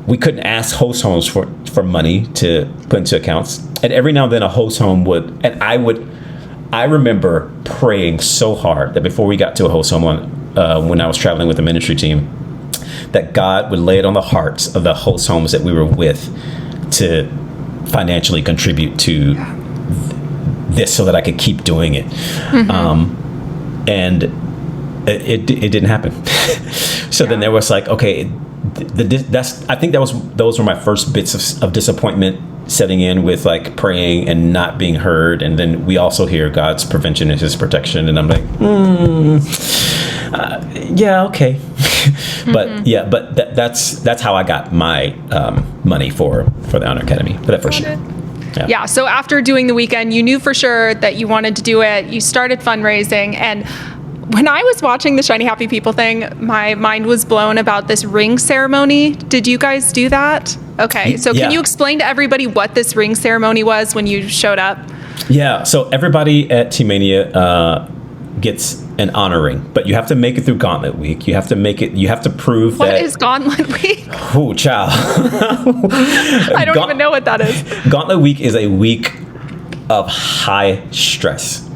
we couldn't ask host homes for money to put into accounts. And every now and then a host home would, and I remember praying so hard that before we got to a host home when I was traveling with the ministry team, that God would lay it on the hearts of the host homes that we were with to financially contribute to this so that I could keep doing it. And it didn't happen. So then there was okay, I think those were my first bits of disappointment setting in with praying and not being heard. And then we also hear God's prevention and his protection. And I'm like, yeah, okay. But that's how I got my money for the Honor Academy for that first year. Yeah. So after doing the weekend, you knew for sure that you wanted to do it. You started fundraising. And when I was watching the Shiny Happy People thing, my mind was blown about this ring ceremony. Did you guys do that? Okay. So can you explain to everybody what this ring ceremony was when you showed up? Yeah. So everybody at Team Mania gets an honor ring, but you have to make it through Gauntlet Week. You have to prove that. What is Gauntlet Week? Oh, child. I don't even know what that is. Gauntlet Week is a week of high stress.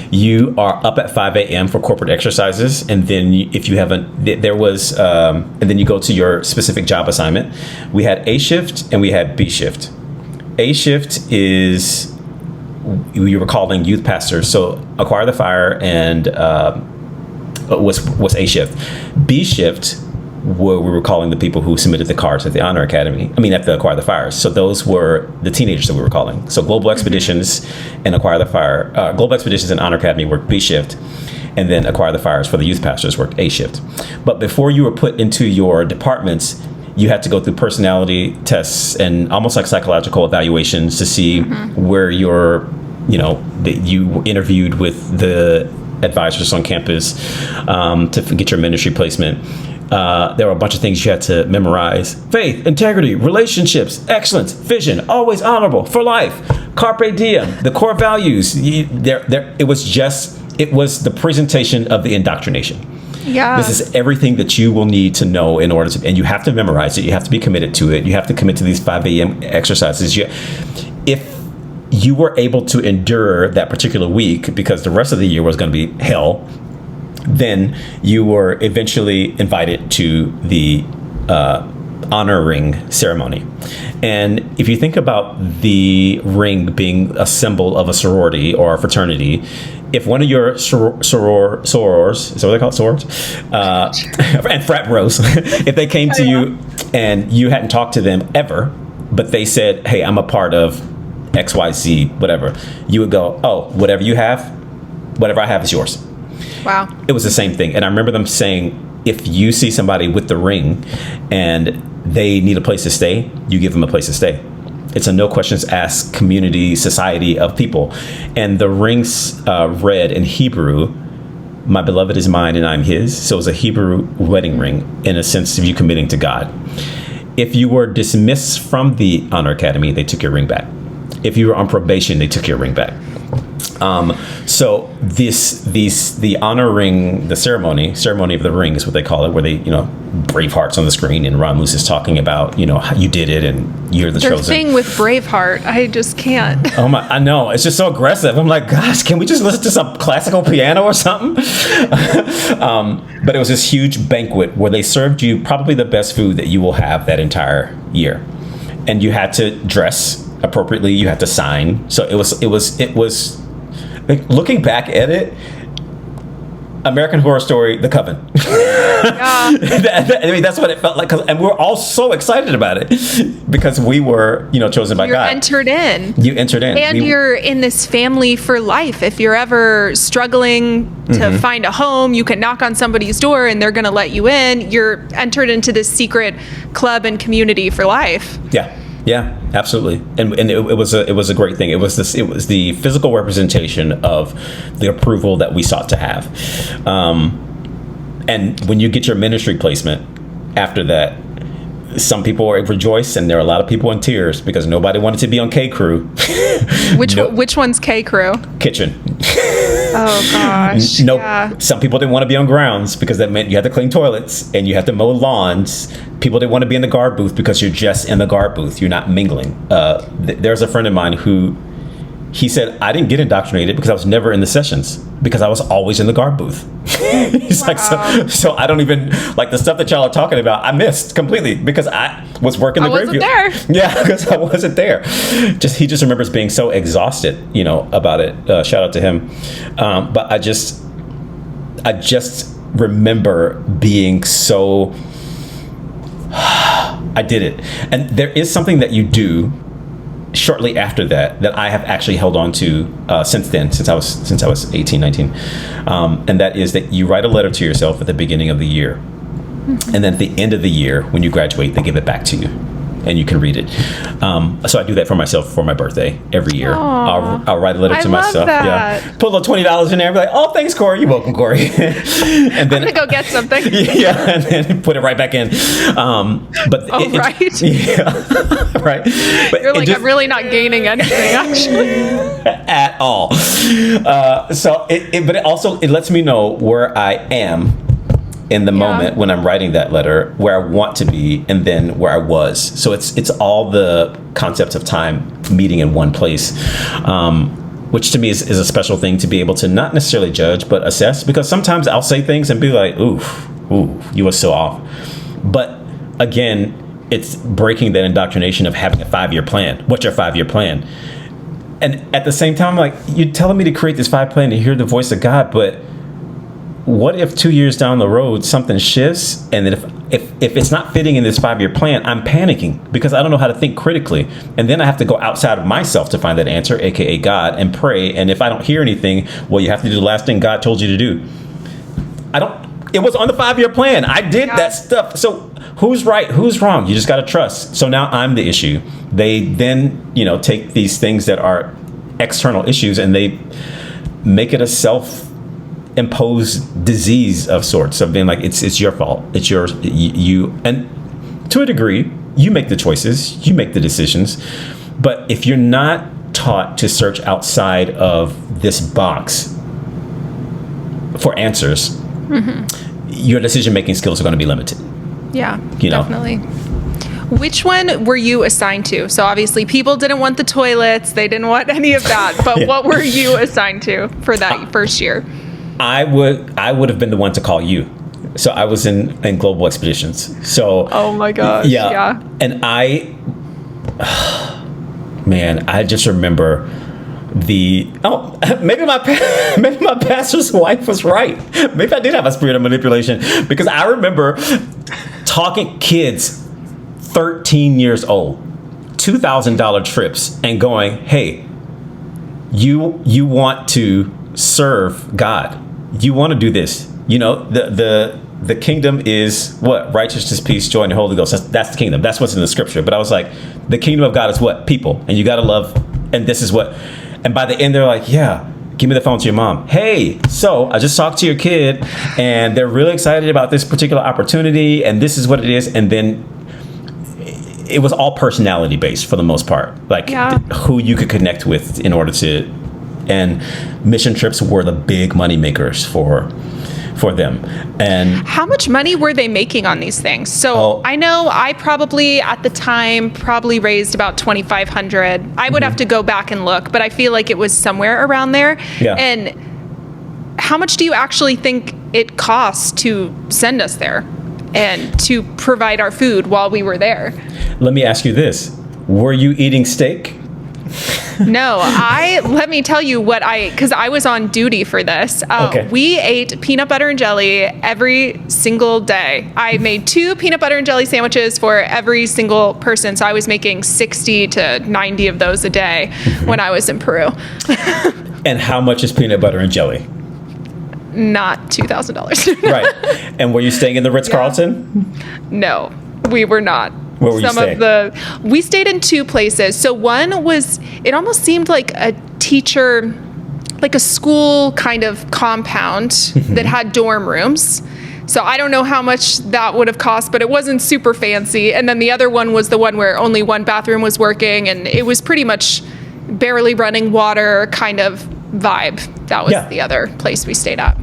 You are up at 5 a.m. for corporate exercises, and then if you haven't, and then you go to your specific job assignment. We had A shift and we had B shift. A shift is, we were calling youth pastors, so Acquire the Fire and was A shift. B shift, where we were calling the people who submitted the cards at the Honor Academy. At the Acquire the Fires. So those were the teenagers that we were calling. So Global Expeditions and Acquire the Fire, Global Expeditions and Honor Academy worked B shift, and then Acquire the Fires for the youth pastors worked A shift. But before you were put into your departments, you had to go through personality tests and almost like psychological evaluations to see where that you interviewed with the advisors on campus to get your ministry placement. There were a bunch of things you had to memorize: faith, integrity, relationships, excellence, vision, always honorable, for life, carpe diem, the core values. It was the presentation of the indoctrination. Yeah. This is everything that you will need to know in order to, and you have to memorize it. You have to be committed to it. You have to commit to these 5 a.m. exercises. If you were able to endure that particular week, because the rest of the year was going to be hell, then you were eventually invited to the honor ring ceremony. And if you think about the ring being a symbol of a sorority or a fraternity, if one of your sorors, is that what they call it, sorors? And frat bros, if they came to you and you hadn't talked to them ever, but they said, hey, I'm a part of XYZ, whatever, you would go, oh, whatever I have is yours. Wow. It was the same thing. And I remember them saying, if you see somebody with the ring and they need a place to stay, you give them a place to stay. It's a no questions asked community, society of people. And the ring's read in Hebrew, my beloved is mine and I'm his. So it's a Hebrew wedding ring in a sense of you committing to God. If you were dismissed from the Honor Academy, they took your ring back. If you were on probation, they took your ring back. So the honor ring, the ceremony of the ring is what they call it, where they, Braveheart's on the screen and Ron Luce is talking about, how you did it and you're the chosen. The thing with Braveheart, I just can't. Oh my, I know. It's just so aggressive. I'm like, gosh, can we just listen to some classical piano or something? But it was this huge banquet where they served you probably the best food that you will have that entire year. And you had to dress appropriately. You had to sign. So it was like, looking back at it, American Horror Story, The Coven. Yeah. I mean, that's what it felt like. And we were all so excited about it because we were, chosen by God. Entered in. You entered in. And you're in this family for life. If you're ever struggling to find a home, you can knock on somebody's door and they're going to let you in. You're entered into this secret club and community for life. Yeah, absolutely, and it was a great thing. It was the physical representation of the approval that we sought to have, and when you get your ministry placement after that, some people rejoice, and there are a lot of people in tears because nobody wanted to be on K Crew. Which one's K Crew? Kitchen. Oh gosh. Nope. Yeah. Some people didn't want to be on grounds because that meant you had to clean toilets and you had to mow lawns. People didn't want to be in the guard booth because you're just in the guard booth. You're not mingling. There's a friend of mine who, he said, I didn't get indoctrinated because I was never in the sessions because I was always in the guard booth. He's like, so I don't even, like the stuff that y'all are talking about, I missed completely because I was working the graveyard. I wasn't there. Yeah, because I wasn't there. He just remembers being so exhausted, about it. Shout out to him. But I just remember being so, I did it. And there is something that you do shortly after that I have actually held on to since I was 18, 19. And that is that you write a letter to yourself at the beginning of the year. And then at the end of the year, when you graduate, they give it back to you and you can read it. So I do that for myself for my birthday every year. I'll write a letter to myself. That. Yeah. Put a little $20 in there and be like, oh, thanks, Corey. You're welcome, Corey. And then I'm going to go get something. Yeah, and then put it right back in. Right. Yeah, right. But you're like, I'm really not gaining anything, actually. At all. But it also lets me know where I am in the moment when I'm writing that letter, where I want to be, and then where I was. So it's all the concepts of time meeting in one place, which to me is a special thing to be able to not necessarily judge, but assess. Because sometimes I'll say things and be like, ooh, you were so off. But again, it's breaking that indoctrination of having a 5-year plan. What's your 5-year plan? And at the same time, like, you're telling me to create this 5 plan to hear the voice of God, but what if 2 years down the road something shifts, and then if it's not fitting in this 5-year plan, I'm panicking because I don't know how to think critically, and then I have to go outside of myself to find that answer, aka God, and pray. And if I don't hear anything, well, you have to do the last thing God told you to do. It was on the 5-year plan. I did that stuff. So who's right? Who's wrong? You just got to trust. So now I'm the issue. They then take these things that are external issues and they make it a self-imposed disease of sorts, of being like, it's your fault, it's yours, you, and to a degree you make the choices, you make the decisions. But if you're not taught to search outside of this box for answers, your decision making skills are going to be limited. Definitely. Which one were you assigned to? So obviously people didn't want the toilets, they didn't want any of that, but what were you assigned to for that first year? I would have been the one to call you. So I was in global expeditions. So oh my gosh. Yeah. And I just remember maybe my pastor's wife was right. Maybe I did have a spirit of manipulation, because I remember talking kids 13 years old, $2,000 trips, and going, hey, you want to serve God, you want to do this, the the kingdom is what? Righteousness, peace, joy, and the Holy Ghost. That's the kingdom. That's what's in the scripture. But I was like, the kingdom of God is what? People. And you got to love. And this is what. And by the end, they're like, yeah, give me the phone to your mom. Hey, so I just talked to your kid and they're really excited about this particular opportunity. And this is what it is. And then it was all personality based for the most part. Like who you could connect with in order to. And mission trips were the big money makers for them. And how much money were they making on these things? So I know I probably at the time raised about $2,500. I would have to go back and look, but I feel like it was somewhere around there. Yeah. And how much do you actually think it costs to send us there and to provide our food while we were there? Let me ask you this. Were you eating steak? No, let me tell you because I was on duty for this. Okay. We ate peanut butter and jelly every single day. I made 2 peanut butter and jelly sandwiches for every single person. So I was making 60 to 90 of those a day when I was in Peru. And how much is peanut butter and jelly? Not $2,000. Right. And were you staying in the Ritz-Carlton? No, we were not. Where were you staying? We stayed in 2 places. So one was, it almost seemed like a teacher, like a school kind of compound that had dorm rooms. So I don't know how much that would have cost, but it wasn't super fancy. And then the other one was the one where only one bathroom was working, and it was pretty much barely running water kind of vibe. That was the other place we stayed at.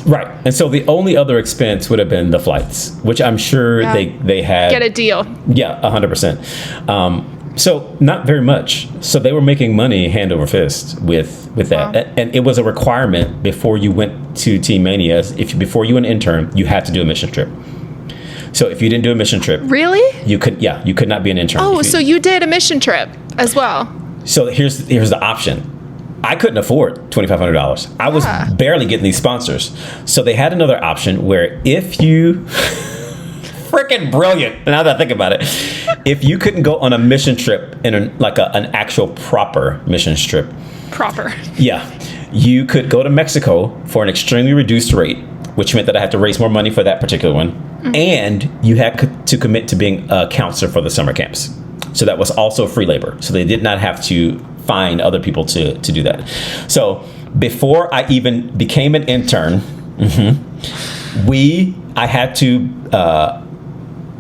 Right. And so the only other expense would have been the flights, which I'm sure they had. Get a deal. Yeah, 100%. So not very much. So they were making money hand over fist with that. Wow. And it was a requirement before you went to Team Mania. Before you were an intern, you had to do a mission trip. So if you didn't do a mission trip. Really? You could not be an intern. Oh, so you did a mission trip as well. So here's the option. I couldn't afford $2,500. I was barely getting these sponsors. So they had another option where if you, freaking brilliant, now that I think about it, if you couldn't go on a mission trip in an actual proper mission trip. Proper. Yeah. You could go to Mexico for an extremely reduced rate, which meant that I had to raise more money for that particular one. Mm-hmm. And you had to commit to being a counselor for the summer camps. So that was also free labor. So they did not have to find other people to do that. So before I even became an intern, I had to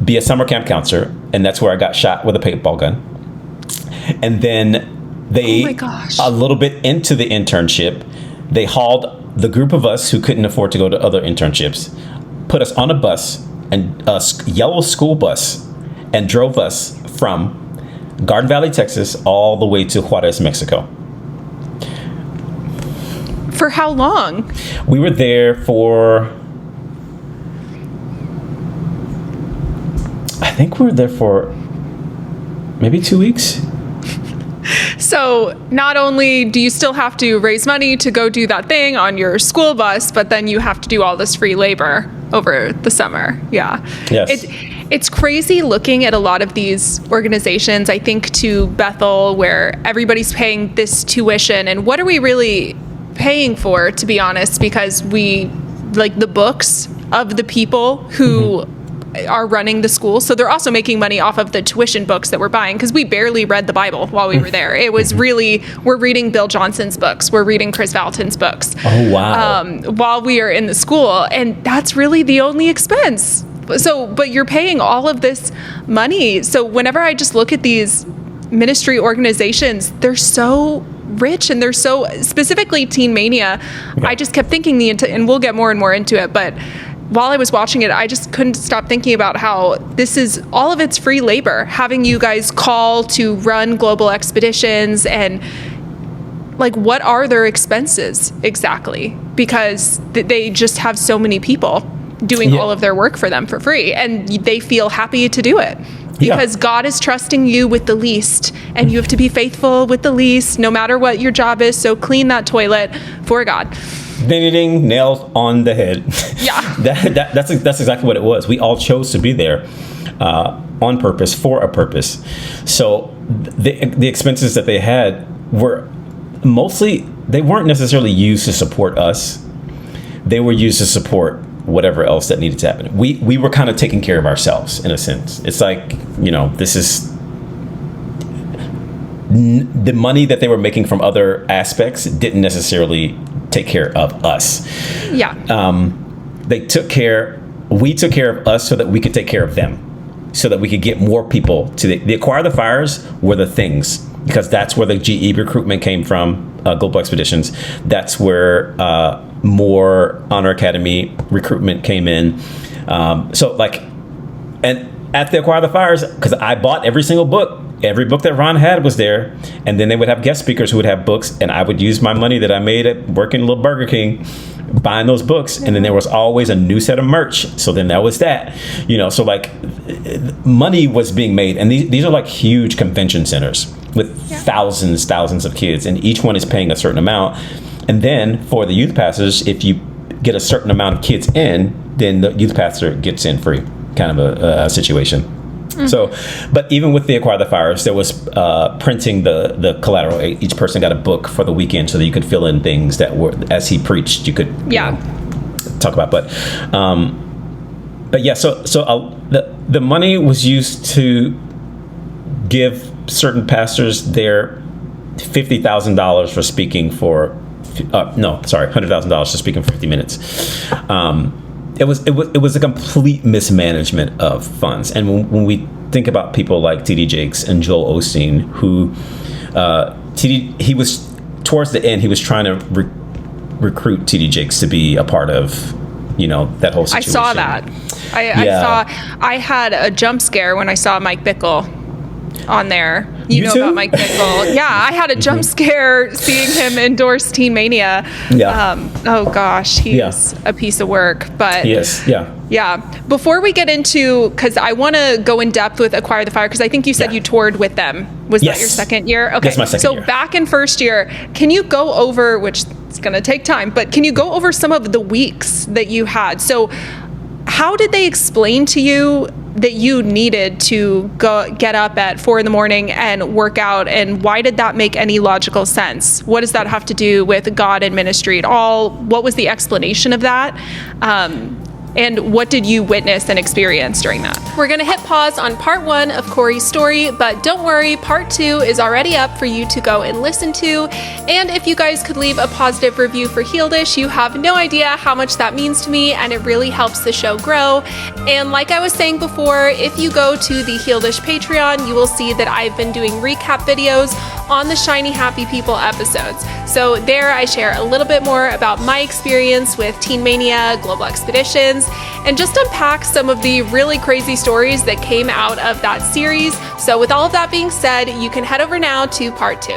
be a summer camp counselor, and that's where I got shot with a paintball gun. And then they, a little bit into the internship, they hauled the group of us who couldn't afford to go to other internships, put us on a bus, and a yellow school bus, and drove us from Garden Valley, Texas, all the way to Juarez, Mexico. For how long? We were there for, I think we were there for maybe 2 weeks. So not only do you still have to raise money to go do that thing on your school bus, but then you have to do all this free labor over the summer. Yeah. Yes. It's crazy looking at a lot of these organizations. I think to Bethel, where everybody's paying this tuition, and what are we really paying for, to be honest, because we like the books of the people who are running the school. So they're also making money off of the tuition books that we're buying, because we barely read the Bible while we were there. It was really, we're reading Bill Johnson's books. We're reading Chris Vallotton's books. Oh, wow. While we are in the school. And that's really the only expense. So, but you're paying all of this money. So whenever I just look at these ministry organizations, they're so rich, and they're so, specifically Teen Mania, I just kept thinking and we'll get more and more into it, but while I was watching it, I just couldn't stop thinking about how this is, all of it's free labor, having you guys call to run global expeditions, and like, what are their expenses exactly? Because they just have so many people doing all of their work for them for free, and they feel happy to do it. Because God is trusting you with the least, and you have to be faithful with the least, no matter what your job is. So clean that toilet for God. Ding, nails on the head. Yeah. That's exactly what it was. We all chose to be there on purpose, for a purpose. So the expenses that they had were mostly, they weren't necessarily used to support us. They were used to support whatever else that needed to happen. We were kind of taking care of ourselves in a sense. It's like, this is the money that they were making from other aspects didn't necessarily take care of us. Yeah. We took care of us so that we could take care of them, so that we could get more people to the Acquire the Fires were the things, because that's where the GE recruitment came from, Global Expeditions. That's where more Honor Academy recruitment came in. And at the Acquire the Fires, because I bought every single book. Every book that Ron had was there, and then they would have guest speakers who would have books, and I would use my money that I made at working Little Burger King, buying those books, and then there was always a new set of merch. So then that was that, so like money was being made, and these are like huge convention centers with thousands of kids, and each one is paying a certain amount. And then for the youth passers, if you get a certain amount of kids in, then the youth passer gets in free, kind of a situation. Mm-hmm. So, but even with the Acquire the Fires, there was printing the collateral. Each person got a book for the weekend so that you could fill in things that were, as he preached, you could talk about. But yeah, so the money was used to give certain pastors their $50,000 for speaking for, $100,000 for speaking for 50 minutes. It was a complete mismanagement of funds. And when we think about people like T.D. Jakes and Joel Osteen, who he was towards the end, he was trying to recruit T.D. Jakes to be a part of, that whole situation. I saw that. I had a jump scare when I saw Mike Bickle on there. You know too? About Mike Bickle. Yeah, I had a jump scare seeing him endorse Teen Mania. Yeah. Oh gosh, he's a piece of work. But yes, yeah. Yeah. Before we get into, because I want to go in depth with Acquire the Fire, because I think you said you toured with them. Was that your second year? Okay. That's my second year. So back in first year, can you go over, which it's going to take time, but can you go over some of the weeks that you had? So how did they explain to you that you needed to get up at 4 a.m. and work out, and why did that make any logical sense? What does that have to do with God and ministry at all? What was the explanation of that? And what did you witness and experience during that? We're going to hit pause on part 1 of Corey's story, but don't worry, part 2 is already up for you to go and listen to. And if you guys could leave a positive review for Healedish, you have no idea how much that means to me, and it really helps the show grow. And like I was saying before, if you go to the Healedish Patreon, you will see that I've been doing recap videos on the Shiny Happy People episodes. So there I share a little bit more about my experience with Teen Mania, Global Expeditions, and just unpack some of the really crazy stories that came out of that series. So with all of that being said, you can head over now to part 2.